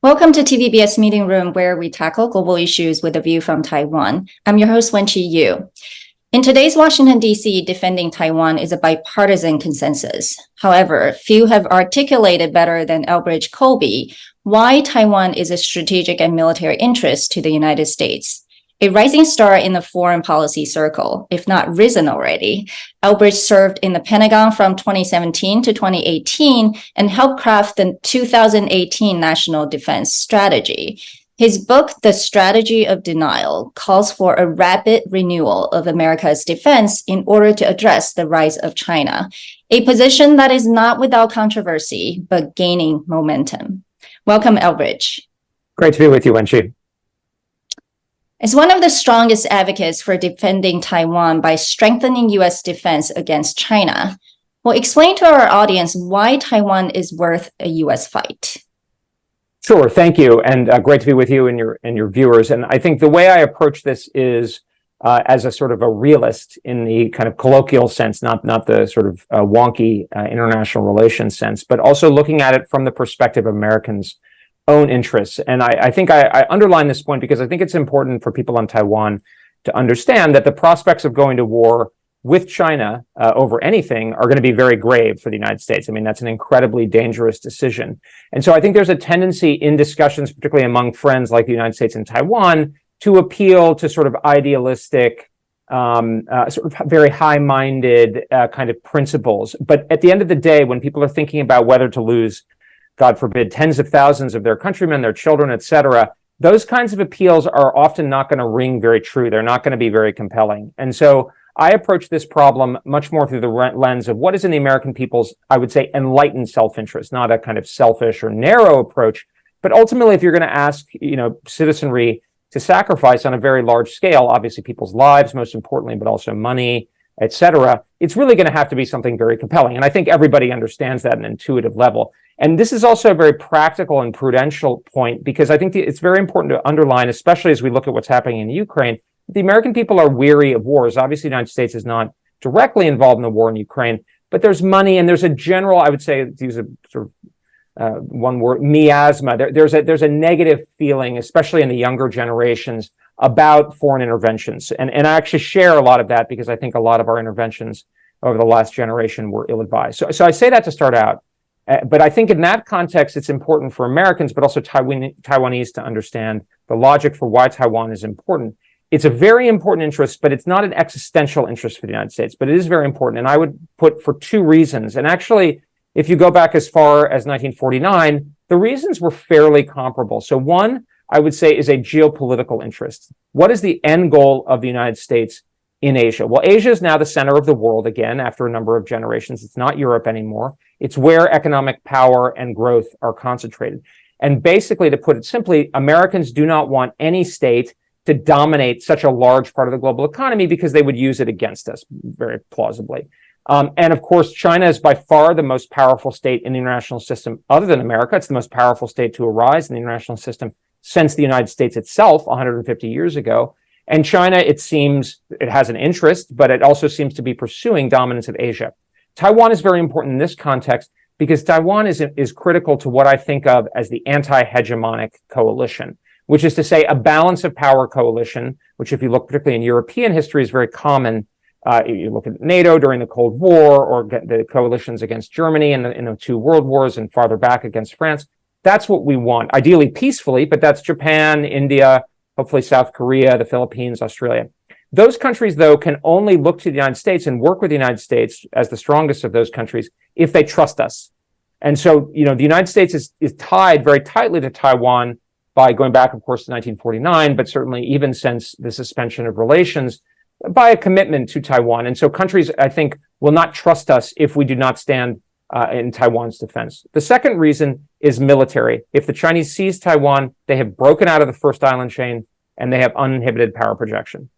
Welcome to TVBS Meeting Room, where we tackle global issues with a view from Taiwan. I'm your host, Wenqi Yu. In today's Washington, D.C., defending Taiwan is a bipartisan consensus. However, few have articulated better than Elbridge Colby why Taiwan is a strategic and military interest to the United States. A rising star in the foreign policy circle, if not risen already, Elbridge served in the Pentagon from 2017 to 2018 and helped craft the 2018 National Defense Strategy. His book, The Strategy of Denial, calls for a rapid renewal of America's defense in order to address the rise of China, a position that is not without controversy, but gaining momentum. Welcome, Elbridge. Great to be with you, Wenqi. As one of the strongest advocates for defending Taiwan by strengthening U.S. defense against China, well, explain to our audience why Taiwan is worth a U.S. fight. Sure, thank you, and great to be with you and your viewers. And I think the way I approach this is as a sort of a realist in the kind of colloquial sense, not the sort of wonky international relations sense, but also looking at it from the perspective of Americans' own interests. And I think I underline this point because I think it's important for people on Taiwan to understand that the prospects of going to war with China over anything are going to be very grave for the United States. I mean, that's an incredibly dangerous decision. And so I think there's a tendency in discussions, particularly among friends like the United States and Taiwan, to appeal to sort of idealistic, sort of very high-minded kind of principles. But at the end of the day, when people are thinking about whether to lose, God forbid, tens of thousands of their countrymen, their children, et cetera, those kinds of appeals are often not going to ring very true. They're not going to be very compelling. And so I approach this problem much more through the lens of what is in the American people's, I would say, enlightened self-interest, not a kind of selfish or narrow approach. But ultimately, if you're going to ask, citizenry to sacrifice on a very large scale, obviously people's lives, most importantly, but also money, et cetera, it's really going to have to be something very compelling. And I think everybody understands that at an intuitive level. And this is also a very practical and prudential point, because I think it's very important to underline, especially as we look at what's happening in Ukraine, the American people are weary of wars. Obviously, the United States is not directly involved in the war in Ukraine, but there's money and there's a general, I would say, to use a sort of one word, miasma. There's a negative feeling, especially in the younger generations, about foreign interventions. And I actually share a lot of that because I think a lot of our interventions over the last generation were ill-advised. So I say that to start out. But I think in that context, it's important for Americans, but also Taiwanese to understand the logic for why Taiwan is important. It's a very important interest, but it's not an existential interest for the United States, but it is very important. And I would put for two reasons. And actually, if you go back as far as 1949, the reasons were fairly comparable. So one, I would say, is a geopolitical interest. What is the end goal of the United States in Asia? Well, Asia is now the center of the world again after a number of generations. It's not Europe anymore. It's where economic power and growth are concentrated. And basically, to put it simply, Americans do not want any state to dominate such a large part of the global economy because they would use it against us, very plausibly. And of course, China is by far the most powerful state in the international system other than America. It's the most powerful state to arise in the international system since the United States itself 150 years ago. And China, it seems, it has an interest, but it also seems to be pursuing dominance of Asia. Taiwan is very important in this context because Taiwan is critical to what I think of as the anti-hegemonic coalition, which is to say a balance of power coalition, which if you look particularly in European history is very common. You look at NATO during the Cold War or the coalitions against Germany in the two world wars and farther back against France. That's what we want, ideally peacefully, but that's Japan, India, hopefully South Korea, the Philippines, Australia. Those countries, though, can only look to the United States and work with the United States as the strongest of those countries if they trust us. And so, the United States is tied very tightly to Taiwan by going back, of course, to 1949, but certainly even since the suspension of relations, by a commitment to Taiwan. And so countries, I think, will not trust us if we do not stand in Taiwan's defense. The second reason is military. If the Chinese seize Taiwan, they have broken out of the first island chain and they have uninhibited power projection.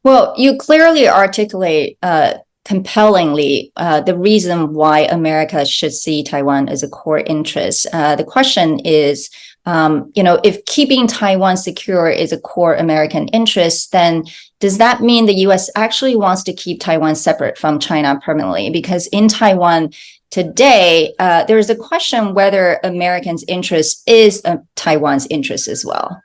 Well, you clearly articulate compellingly the reason why America should see Taiwan as a core interest. The question is, if keeping Taiwan secure is a core American interest, then does that mean the U.S. actually wants to keep Taiwan separate from China permanently? Because in Taiwan, today, there is a question whether Americans' interest is Taiwan's interest as well.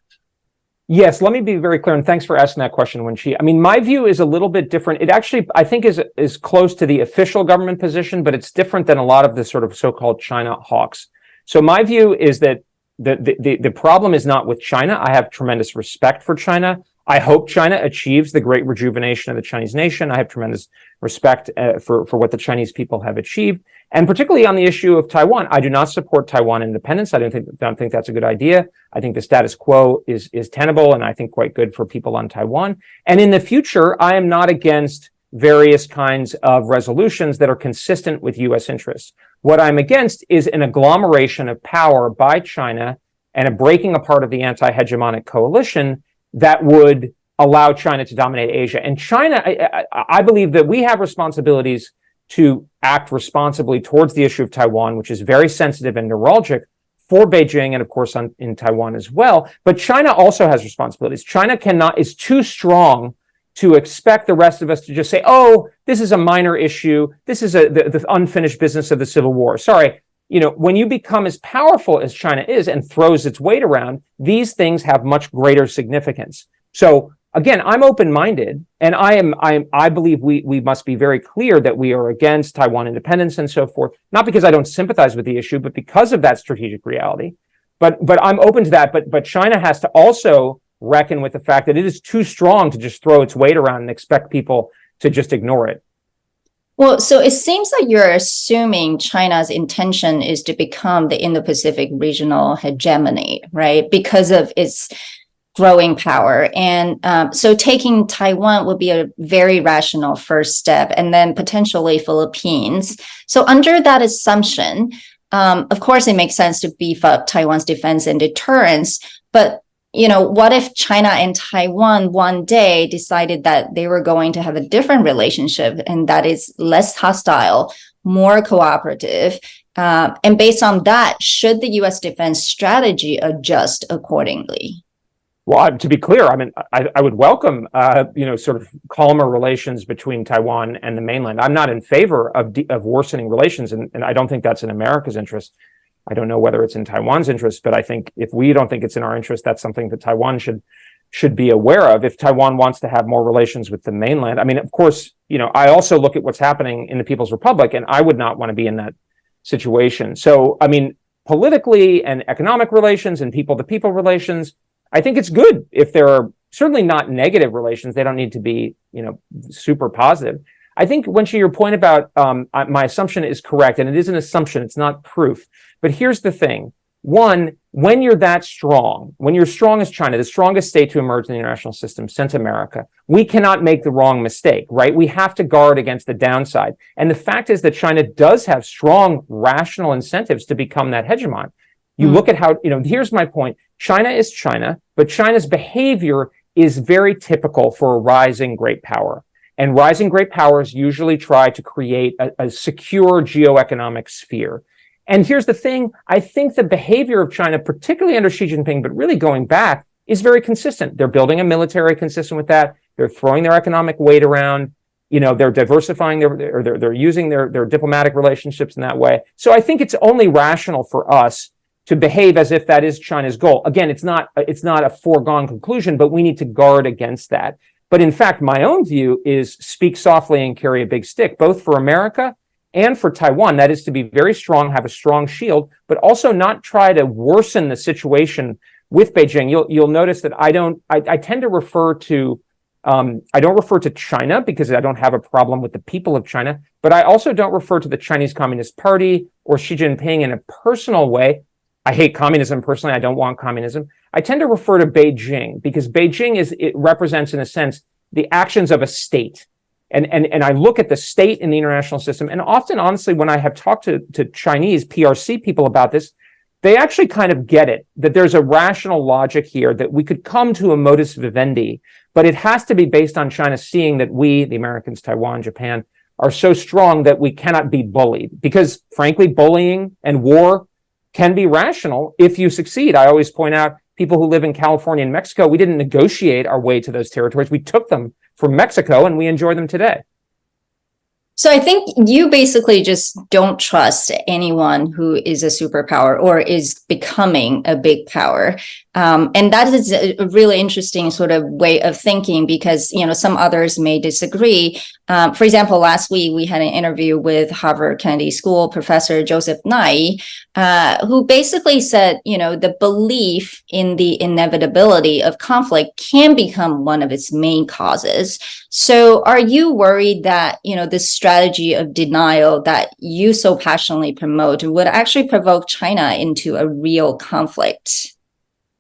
Yes, let me be very clear, and thanks for asking that question, Wenqi. I mean, my view is a little bit different. It actually, I think, is close to the official government position, but it's different than a lot of the sort of so-called China hawks. So my view is that the problem is not with China. I have tremendous respect for China. I hope China achieves the great rejuvenation of the Chinese nation. I have tremendous respect for what the Chinese people have achieved. And particularly on the issue of Taiwan, I do not support Taiwan independence. I don't think that's a good idea. I think the status quo is tenable and I think quite good for people on Taiwan. And in the future, I am not against various kinds of resolutions that are consistent with U.S. interests. What I'm against is an agglomeration of power by China and a breaking apart of the anti-hegemonic coalition that would allow China to dominate Asia. And China, I believe that we have responsibilities to act responsibly towards the issue of Taiwan, which is very sensitive and neuralgic for Beijing and, of course, in Taiwan as well. But China also has responsibilities. China is too strong to expect the rest of us to just say, oh, this is a minor issue. This is the unfinished business of the Civil War. Sorry. When you become as powerful as China is and throws its weight around, these things have much greater significance. So again, I'm open-minded, and I believe we must be very clear that we are against Taiwan independence and so forth, not because I don't sympathize with the issue, but because of that strategic reality. But I'm open to that. But China has to also reckon with the fact that it is too strong to just throw its weight around and expect people to just ignore it. Well, so it seems like you're assuming China's intention is to become the Indo-Pacific regional hegemony, right? Because of its growing power. And so taking Taiwan would be a very rational first step, and then potentially Philippines. So under that assumption, of course, it makes sense to beef up Taiwan's defense and deterrence. But what if China and Taiwan one day decided that they were going to have a different relationship and that is less hostile, more cooperative? And based on that, should the U.S. defense strategy adjust accordingly? Well, to be clear, I mean, I would welcome, sort of calmer relations between Taiwan and the mainland. I'm not in favor of worsening relations, and I don't think that's in America's interest. I don't know whether it's in Taiwan's interest, but I think if we don't think it's in our interest, that's something that Taiwan should be aware of. If Taiwan wants to have more relations with the mainland, I mean, of course, I also look at what's happening in the People's Republic, and I would not want to be in that situation. So, I mean, politically and economic relations and people-to-people relations, I think it's good if there are certainly not negative relations. They don't need to be, super positive. I think, Wenqi, your point about my assumption is correct, and it is an assumption. It's not proof. But here's the thing. One, when you're that strong, when you're strong as China, the strongest state to emerge in the international system since America, we cannot make the wrong mistake, right? We have to guard against the downside. And the fact is that China does have strong rational incentives to become that hegemon. You look at how, here's my point. China is China, but China's behavior is very typical for a rising great power. And rising great powers usually try to create a secure geoeconomic sphere. And here's the thing. I think the behavior of China, particularly under Xi Jinping, but really going back, is very consistent. They're building a military consistent with that. They're throwing their economic weight around. They're diversifying they're using their diplomatic relationships in that way. So I think it's only rational for us to behave as if that is China's goal. Again, it's not a foregone conclusion, but we need to guard against that. But in fact, my own view is speak softly and carry a big stick, both for America and for Taiwan. That is to be very strong, have a strong shield, but also not try to worsen the situation with Beijing. You'll notice that I tend to refer to, I don't refer to China because I don't have a problem with the people of China, but I also don't refer to the Chinese Communist Party or Xi Jinping in a personal way. I hate communism personally. I don't want communism. I tend to refer to Beijing because Beijing it represents, in a sense, the actions of a state. And I look at the state in the international system, and often, honestly, when I have talked to Chinese PRC people about this, they actually kind of get it, that there's a rational logic here, that we could come to a modus vivendi, but it has to be based on China seeing that we, the Americans, Taiwan, Japan, are so strong that we cannot be bullied. Because, frankly, bullying and war can be rational if you succeed. I always point out people who live in California and Mexico, we didn't negotiate our way to those territories. We took them from Mexico and we enjoy them today. So I think you basically just don't trust anyone who is a superpower or is becoming a big power. And that is a really interesting sort of way of thinking because, some others may disagree. For example, last week we had an interview with Harvard Kennedy School professor Joseph Nye, who basically said, the belief in the inevitability of conflict can become one of its main causes. So are you worried that, this strategy of denial that you so passionately promote would actually provoke China into a real conflict?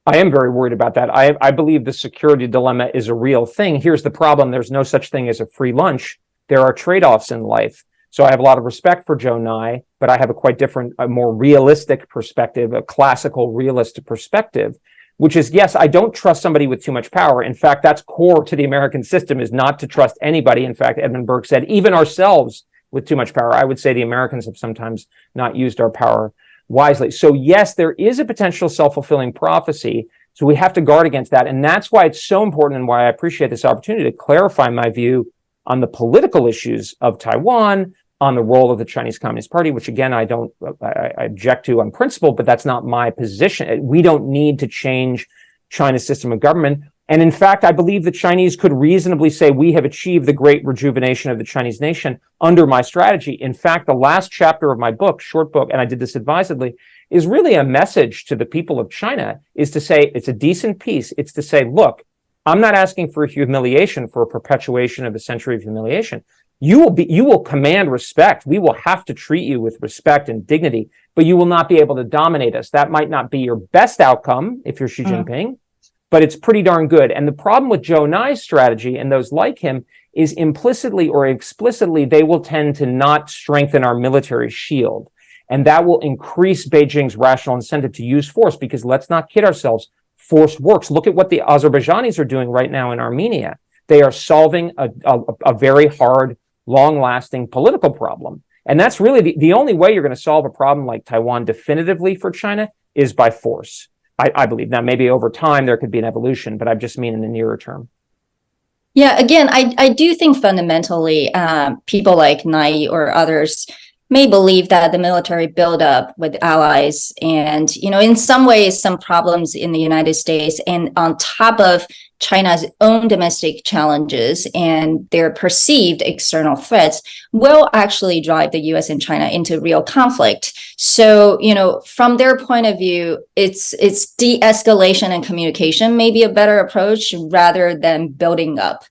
I am very worried about that. I believe the security dilemma is a real thing. Here's the problem. There's no such thing as a free lunch. There are trade-offs in life. So I have a lot of respect for Joe Nye, but I have a quite different, a more realistic perspective, a classical realist perspective, which is, yes, I don't trust somebody with too much power. In fact, that's core to the American system, is not to trust anybody. In fact, Edmund Burke said, even ourselves with too much power. I would say the Americans have sometimes not used our power wisely. So yes, there is a potential self-fulfilling prophecy. So we have to guard against that. And that's why it's so important and why I appreciate this opportunity to clarify my view on the political issues of Taiwan, on the role of the Chinese Communist Party, which again, I object to on principle, but that's not my position. We don't need to change China's system of government. And in fact, I believe the Chinese could reasonably say we have achieved the great rejuvenation of the Chinese nation under my strategy. In fact, the last chapter of my book, short book, and I did this advisedly, is really a message to the people of China, is to say, it's a decent piece. It's to say, look, I'm not asking for humiliation, for a perpetuation of the century of humiliation. You will command respect. We will have to treat you with respect and dignity, but you will not be able to dominate us. That might not be your best outcome if you're Xi Jinping, but it's pretty darn good. And the problem with Joe Nye's strategy and those like him is implicitly or explicitly, they will tend to not strengthen our military shield. And that will increase Beijing's rational incentive to use force, because let's not kid ourselves, force works. Look at what the Azerbaijanis are doing right now in Armenia. They are solving a very hard, long-lasting political problem. And that's really the only way you're going to solve a problem like Taiwan definitively for China is by force. I believe. Now, maybe over time there could be an evolution, but I just mean in the nearer term. Yeah, again, I do think fundamentally people like Nye or others may believe that the military buildup with allies and, in some ways, some problems in the United States and on top of China's own domestic challenges and their perceived external threats will actually drive the US and China into real conflict. So, from their point of view, it's de-escalation and communication may be a better approach rather than building up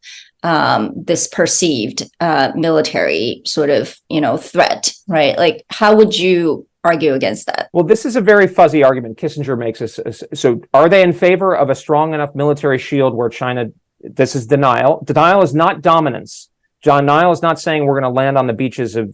this perceived military sort of, threat, right? Like, how would you argue against that? Well, this is a very fuzzy argument. Kissinger makes this. So are they in favor of a strong enough military shield where China, this is denial. Denial is not dominance. John Niall is not saying we're going to land on the beaches of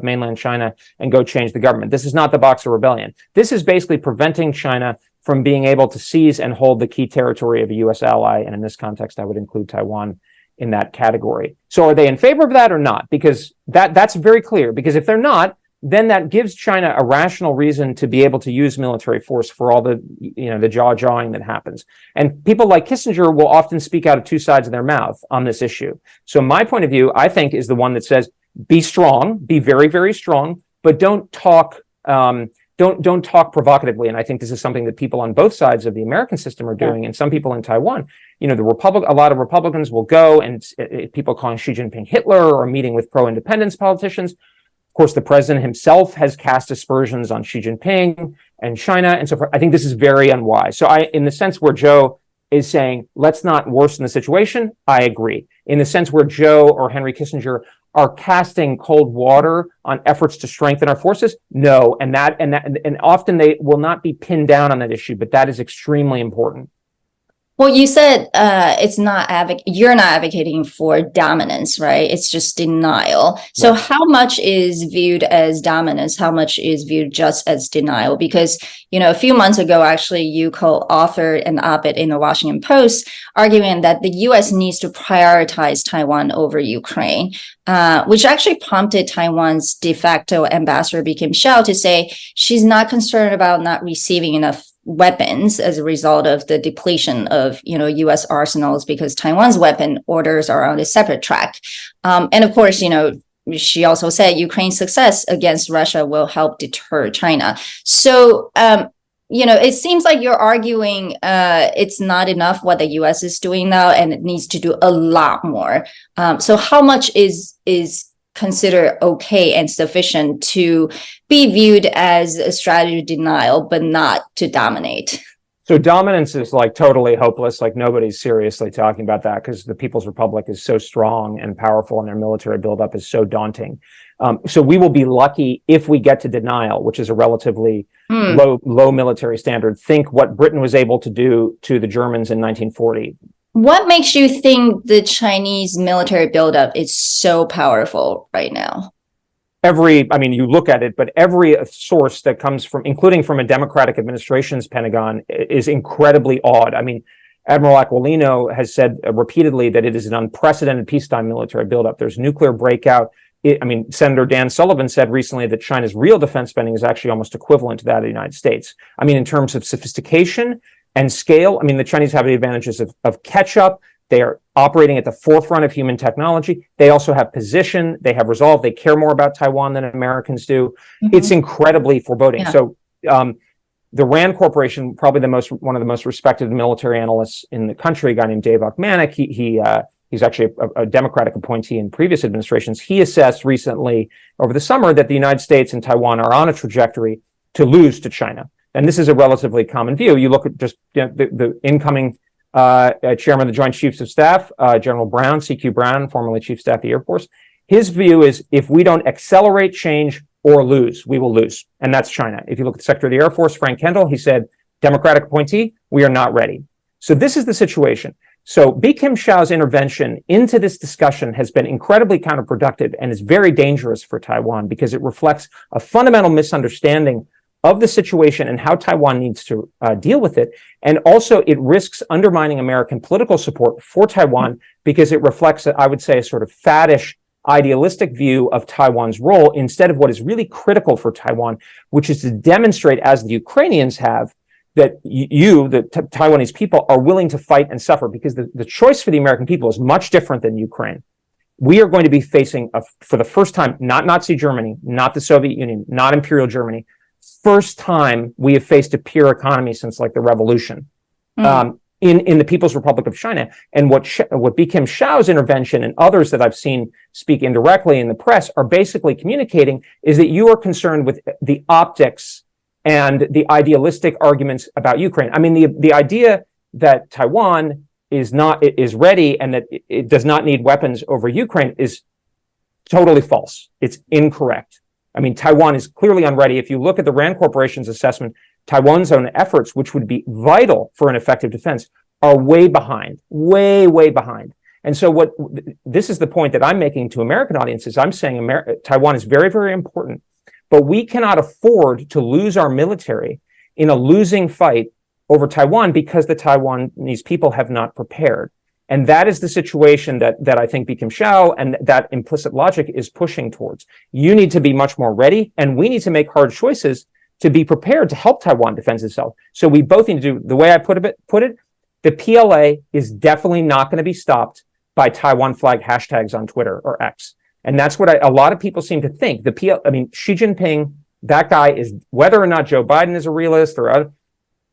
mainland China and go change the government. This is not the Boxer Rebellion. This is basically preventing China from being able to seize and hold the key territory of a U.S. ally. And in this context, I would include Taiwan in that category. So are they in favor of that or not? Because that's very clear. Because if they're not, then that gives China a rational reason to be able to use military force for all the, the jaw-jawing that happens. And people like Kissinger will often speak out of two sides of their mouth on this issue. So my point of view, I think, is the one that says, be strong, be very, very strong, but don't talk provocatively. And I think this is something that people on both sides of the American system are doing, and some people in Taiwan. A lot of Republicans will go and people calling Xi Jinping Hitler or meeting with pro-independence politicians. Of course, the president himself has cast aspersions on Xi Jinping and China and so forth. I think this is very unwise. So in the sense where Joe is saying, let's not worsen the situation, I agree. In the sense where Joe or Henry Kissinger are casting cold water on efforts to strengthen our forces, no. And often they will not be pinned down on that issue, but that is extremely important. Well, you said you're not advocating for dominance, right? It's just denial. So how much is viewed as dominance? How much is viewed just as denial? Because, a few months ago, actually, you co-authored an op-ed in the Washington Post arguing that the U.S. needs to prioritize Taiwan over Ukraine, which actually prompted Taiwan's de facto ambassador, Bi Khim Xiao, to say she's not concerned about not receiving enough weapons as a result of the depletion of, U.S. arsenals, because Taiwan's weapon orders are on a separate track. And of course, she also said Ukraine's success against Russia will help deter China. So, it seems like you're arguing it's not enough what the U.S. is doing now, and it needs to do a lot more. So how much is considered okay and sufficient to be viewed as a strategy denial, but not to dominate? So dominance is like totally hopeless. Like nobody's seriously talking about that because the People's Republic is so strong and powerful and their military buildup is so daunting. So we will be lucky if we get to denial, which is a relatively low military standard. Think what Britain was able to do to the Germans in 1940. What makes you think the Chinese military buildup is so powerful right now? You look at it, but every source that comes from, including from a Democratic administration's Pentagon, is incredibly odd. I mean, Admiral Aquilino has said repeatedly that it is an unprecedented peacetime military buildup. There's nuclear breakout. Senator Dan Sullivan said recently that China's real defense spending is actually almost equivalent to that of the United States. I mean, in terms of sophistication and scale, the Chinese have the advantages of catch-up. They are operating at the forefront of human technology. They also have position. They have resolve. They care more about Taiwan than Americans do. Mm-hmm. It's incredibly foreboding. Yeah. So the RAND Corporation, probably one of the most respected military analysts in the country, a guy named Dave Ochmanek, he's actually a Democratic appointee in previous administrations. He assessed recently over the summer that the United States and Taiwan are on a trajectory to lose to China. And this is a relatively common view. You look at just the incoming chairman of the Joint Chiefs of Staff, General Brown, CQ Brown, formerly Chief of Staff of the Air Force. His view is if we don't accelerate change or lose, we will lose. And that's China. If you look at the Secretary of the Air Force, Frank Kendall, he said, Democratic appointee, we are not ready. So this is the situation. So Bi-khim Hsiao's intervention into this discussion has been incredibly counterproductive and is very dangerous for Taiwan because it reflects a fundamental misunderstanding of the situation and how Taiwan needs to deal with it. And also it risks undermining American political support for Taiwan because it reflects, I would say, a sort of faddish, idealistic view of Taiwan's role instead of what is really critical for Taiwan, which is to demonstrate, as the Ukrainians have, that the Taiwanese people are willing to fight and suffer, because the choice for the American people is much different than Ukraine. We are going to be facing, for the first time, not Nazi Germany, not the Soviet Union, not Imperial Germany, first time we have faced a peer economy since like the revolution in the People's Republic of China. And what Bi-khim Hsiao's intervention and others that I've seen speak indirectly in the press are basically communicating is that you are concerned with the optics and the idealistic arguments about Ukraine. I mean, the idea that Taiwan is ready and that it does not need weapons over Ukraine is totally false. It's incorrect. I mean, Taiwan is clearly unready. If you look at the RAND Corporation's assessment, Taiwan's own efforts, which would be vital for an effective defense, are way behind, way behind. And so this is the point that I'm making to American audiences. I'm saying Taiwan is very, very important, but we cannot afford to lose our military in a losing fight over Taiwan because the Taiwanese people have not prepared. And that is the situation that I think Bi-khim Hsiao and that implicit logic is pushing towards. You need to be much more ready, and we need to make hard choices to be prepared to help Taiwan defend itself. So we both need to do, the way I put it, the PLA is definitely not going to be stopped by Taiwan flag hashtags on Twitter or X. And that's what a lot of people seem to think. Xi Jinping, that guy is, whether or not Joe Biden is a realist or other,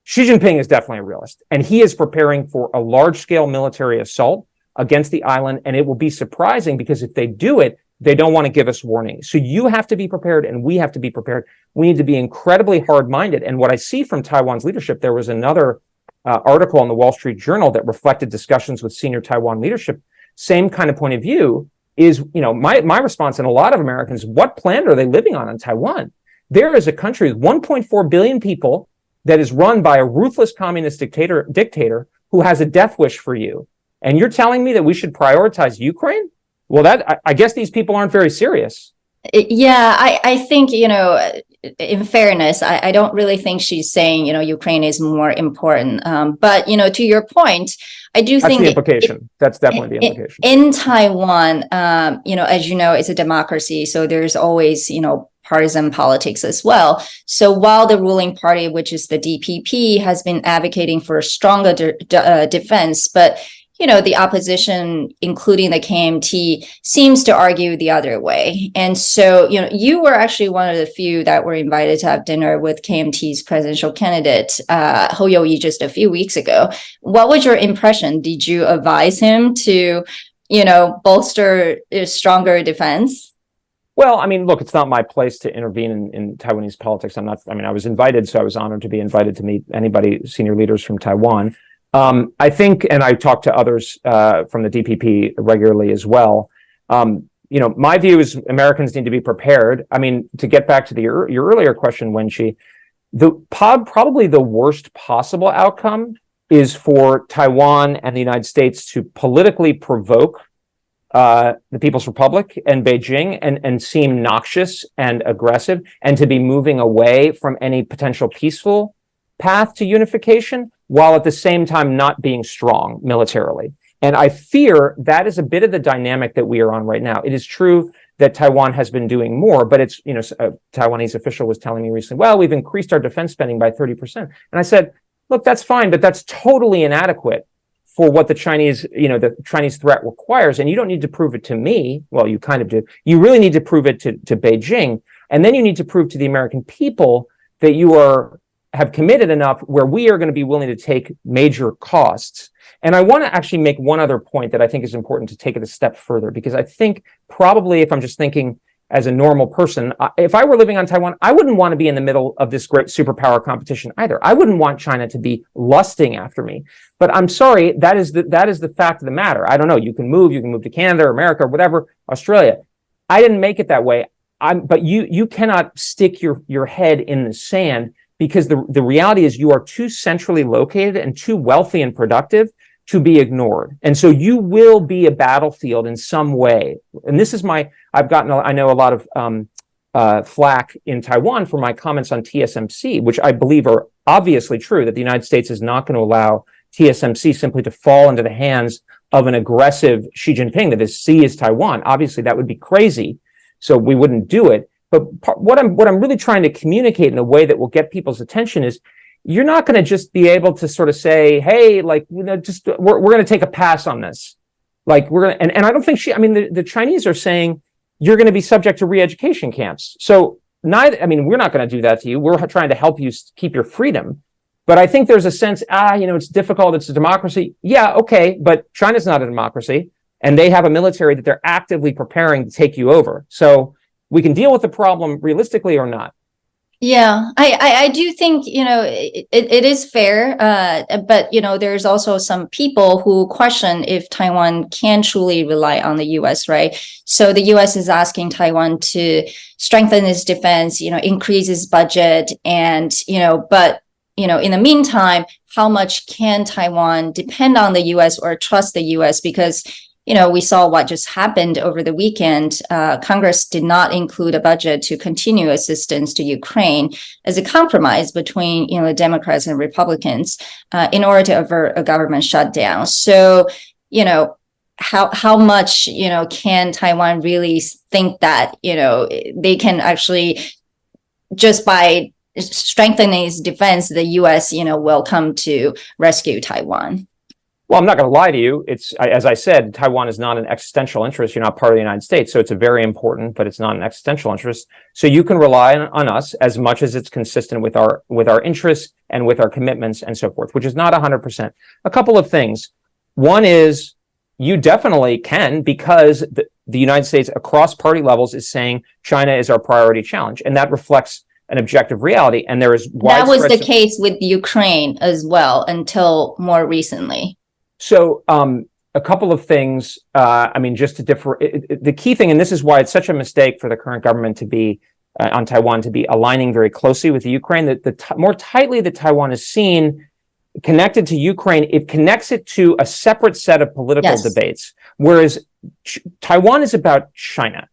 Xi Jinping is definitely a realist, and he is preparing for a large-scale military assault against the island, and it will be surprising because if they do it, they don't want to give us warning. So you have to be prepared, and we have to be prepared. We need to be incredibly hard-minded. And what I see from Taiwan's leadership, there was another article in the Wall Street Journal that reflected discussions with senior Taiwan leadership. Same kind of point of view is, my response and a lot of Americans, what planet are they living on in Taiwan? There is a country with 1.4 billion people that is run by a ruthless communist dictator who has a death wish for you. And you're telling me that we should prioritize Ukraine? Well, I guess these people aren't very serious. Yeah, I think, in fairness, I don't really think she's saying, Ukraine is more important. But, to your point, I do think that's the implication. That's definitely the implication. In Taiwan, as you know, it's a democracy. So there's always, partisan politics as well. So while the ruling party, which is the DPP, has been advocating for a stronger defense, but the opposition, including the KMT, seems to argue the other way. And so, you were actually one of the few that were invited to have dinner with KMT's presidential candidate, Hou You-yi, just a few weeks ago. What was your impression? Did you advise him to, bolster a stronger defense? Well, I mean, look, it's not my place to intervene in Taiwanese politics. I was invited, so I was honored to be invited to meet anybody, senior leaders from Taiwan. I think, and I talk to others from the DPP regularly as well. My view is Americans need to be prepared. I mean, to get back to your earlier question, Wenqi, probably the worst possible outcome is for Taiwan and the United States to politically provoke the People's Republic and Beijing and seem noxious and aggressive, and to be moving away from any potential peaceful path to unification, while at the same time not being strong militarily. And I fear that is a bit of the dynamic that we are on right now. It is true that Taiwan has been doing more, but it's, a Taiwanese official was telling me recently, well, we've increased our defense spending by 30%. And I said, look, that's fine, but that's totally inadequate for what the Chinese threat requires. And you don't need to prove it to me. Well, you kind of do. You really need to prove it to Beijing. And then you need to prove to the American people that you have committed enough where we are going to be willing to take major costs. And I want to actually make one other point that I think is important to take it a step further, because I think probably, if I'm just thinking as a normal person, if I were living on Taiwan, I wouldn't want to be in the middle of this great superpower competition either. I wouldn't want China to be lusting after me. But I'm sorry, that is the fact of the matter. I don't know. You can move to Canada or America or whatever, Australia. I didn't make it that way. But you cannot stick your head in the sand, because the reality is you are too centrally located and too wealthy and productive to be ignored. And so you will be a battlefield in some way. And this is I know a lot of flack in Taiwan for my comments on TSMC, which I believe are obviously true, that the United States is not going to allow TSMC simply to fall into the hands of an aggressive Xi Jinping that sees Taiwan. Obviously, that would be crazy. So we wouldn't do it. But what I'm really trying to communicate in a way that will get people's attention is, you're not going to just be able to sort of say, hey, we're going to take a pass on this. And I don't think the Chinese are saying you're going to be subject to re-education camps. So we're not going to do that to you. We're trying to help you keep your freedom. But I think there's a sense, it's difficult. It's a democracy. Yeah, okay. But China's not a democracy, and they have a military that they're actively preparing to take you over. So we can deal with the problem realistically or not. Yeah, I do think, it is fair. But, there's also some people who question if Taiwan can truly rely on the U.S., right? So the U.S. is asking Taiwan to strengthen its defense, increase its budget. And, but, in the meantime, how much can Taiwan depend on the U.S. or trust the U.S.? Because we saw what just happened over the weekend. Congress did not include a budget to continue assistance to Ukraine as a compromise between, the Democrats and Republicans in order to avert a government shutdown. So, how much, can Taiwan really think that, they can actually, just by strengthening its defense, the U.S., will come to rescue Taiwan? Well, I'm not going to lie to you. It's, as I said, Taiwan is not an existential interest. You're not part of the United States. So it's a very important, but it's not an existential interest. So you can rely on us as much as it's consistent with our interests and with our commitments and so forth, which is not 100%. A couple of things. One is, you definitely can, because the United States across party levels is saying China is our priority challenge. And that reflects an objective reality. And there is that was the case with Ukraine as well until more recently. So a couple of things, just to differ, the key thing, and this is why it's such a mistake for the current government to be on Taiwan, to be aligning very closely with the Ukraine, that more tightly that Taiwan is seen connected to Ukraine, it connects it to a separate set of political debates, whereas Taiwan is about China.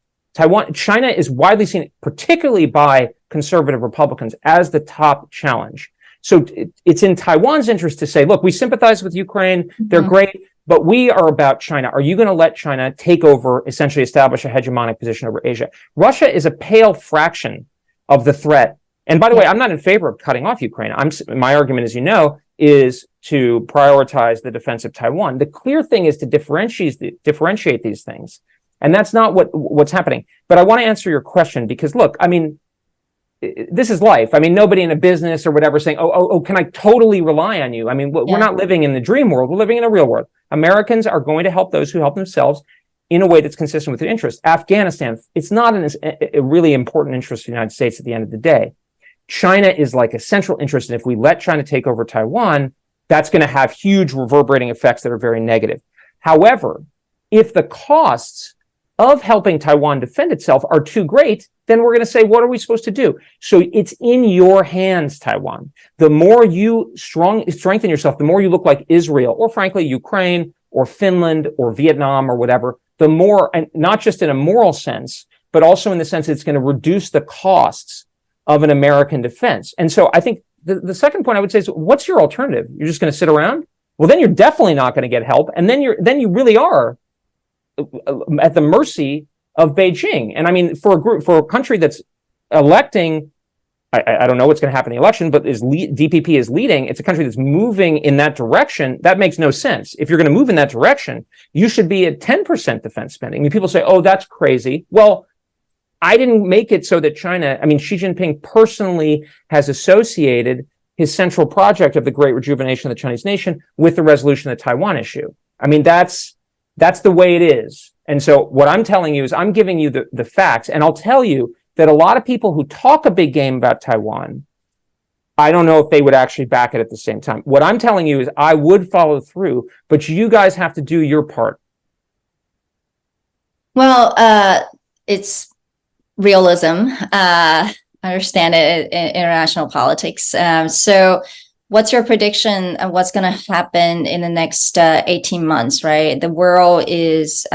China is widely seen, particularly by conservative Republicans, as the top challenge. So it's in Taiwan's interest to say, look, we sympathize with Ukraine. They're great, but we are about China. Are you going to let China take over, essentially establish a hegemonic position over Asia? Russia is a pale fraction of the threat. And by the way, I'm not in favor of cutting off Ukraine. My argument, as you know, is to prioritize the defense of Taiwan. The clear thing is to differentiate these things. And that's not what's happening. But I want to answer your question because, look, I mean, this is life. I mean, nobody in a business or whatever saying, oh, can I totally rely on you? I mean, we're not living in the dream world. We're living in a real world. Americans are going to help those who help themselves in a way that's consistent with their interests. Afghanistan, it's not a really important interest for the United States at the end of the day. China is like a central interest. And if we let China take over Taiwan, that's going to have huge reverberating effects that are very negative. However, if the costs of helping Taiwan defend itself are too great, then we're going to say, what are we supposed to do? So it's in your hands, Taiwan. The more you strengthen yourself, the more you look like Israel, or frankly, Ukraine, or Finland, or Vietnam, or whatever, the more, and not just in a moral sense, but also in the sense it's going to reduce the costs of an American defense. And so I think the second point I would say is, what's your alternative? You're just going to sit around? Well, then you're definitely not going to get help. And then you really are at the mercy of Beijing. And I mean, for a country that's electing, I don't know what's going to happen in the election, but DPP is leading. It's a country that's moving in that direction. That makes no sense. If you're going to move in that direction, you should be at 10% defense spending. I mean, people say, oh, that's crazy. Well, I didn't make it so that China, I mean, Xi Jinping personally has associated his central project of the great rejuvenation of the Chinese nation with the resolution of the Taiwan issue. I mean, that's the way it is. And so what I'm telling you is I'm giving you the facts, and I'll tell you that a lot of people who talk a big game about Taiwan, I don't know if they would actually back it at the same time. What I'm telling you is I would follow through, but you guys have to do your part. Well, it's realism. I understand it in international politics. So what's your prediction of what's going to happen in the next 18 months, right? The world is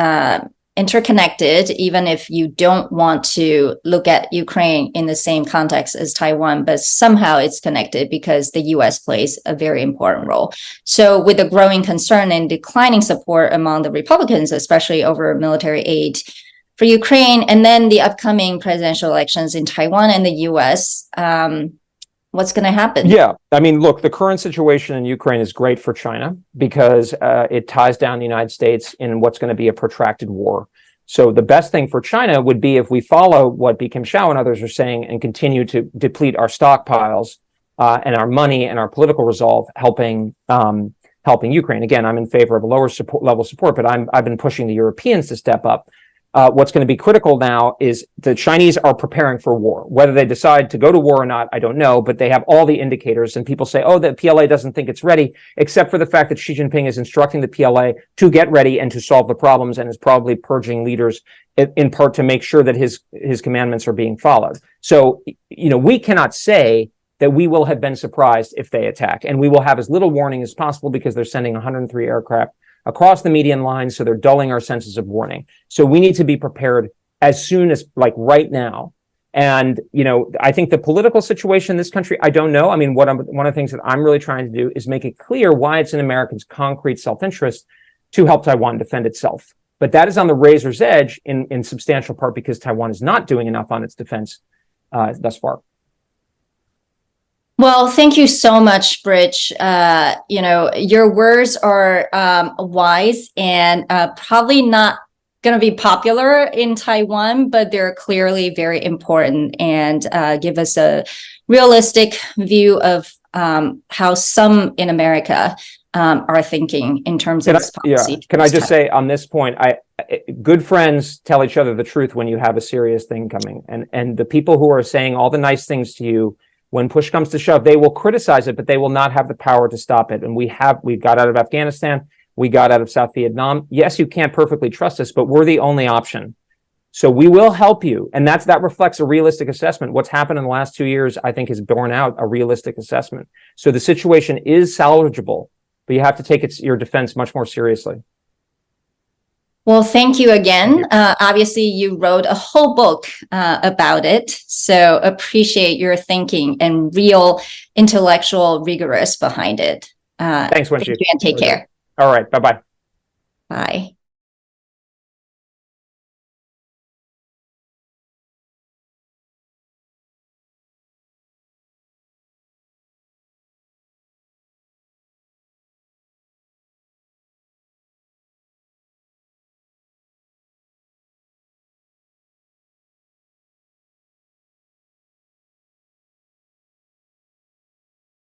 interconnected, even if you don't want to look at Ukraine in the same context as Taiwan, but somehow it's connected because the US plays a very important role. So with the growing concern and declining support among the Republicans, especially over military aid for Ukraine, and then the upcoming presidential elections in Taiwan and the US, what's going to happen? Yeah. I mean, look, the current situation in Ukraine is great for China because it ties down the United States in what's going to be a protracted war. So the best thing for China would be if we follow what Bi-khim Hsiao and others are saying and continue to deplete our stockpiles and our money and our political resolve helping Ukraine. Again, I'm in favor of a lower level support, but I've been pushing the Europeans to step up. What's going to be critical now is the Chinese are preparing for war. Whether they decide to go to war or not, I don't know, but they have all the indicators, and people say, oh, the PLA doesn't think it's ready, except for the fact that Xi Jinping is instructing the PLA to get ready and to solve the problems, and is probably purging leaders in part to make sure that his commandments are being followed. So, we cannot say that we will have been surprised if they attack, and we will have as little warning as possible because they're sending 103 aircraft across the median line, so they're dulling our senses of warning. So we need to be prepared as soon as, like right now. And, I think the political situation in this country, I don't know. I mean, one of the things that I'm really trying to do is make it clear why it's in Americans' concrete self-interest to help Taiwan defend itself. But that is on the razor's edge in substantial part because Taiwan is not doing enough on its defense thus far. Well, thank you so much, Bridge. Your words are wise and probably not going to be popular in Taiwan, but they're clearly very important and give us a realistic view of how some in America are thinking in terms of this policy. Can I just say on this point, good friends tell each other the truth when you have a serious thing coming. And the people who are saying all the nice things to you, when push comes to shove, they will criticize it, but they will not have the power to stop it. And we got out of Afghanistan. We got out of South Vietnam. Yes, you can't perfectly trust us, but we're the only option. So we will help you. And that reflects a realistic assessment. What's happened in the last 2 years, I think, has borne out a realistic assessment. So the situation is salvageable, but you have to take your defense much more seriously. Well, thank you again. Obviously, you wrote a whole book about it. So appreciate your thinking and real intellectual rigorous behind it. Thanks, Wenxi. Thank you and take care. All right. Bye-bye. Bye.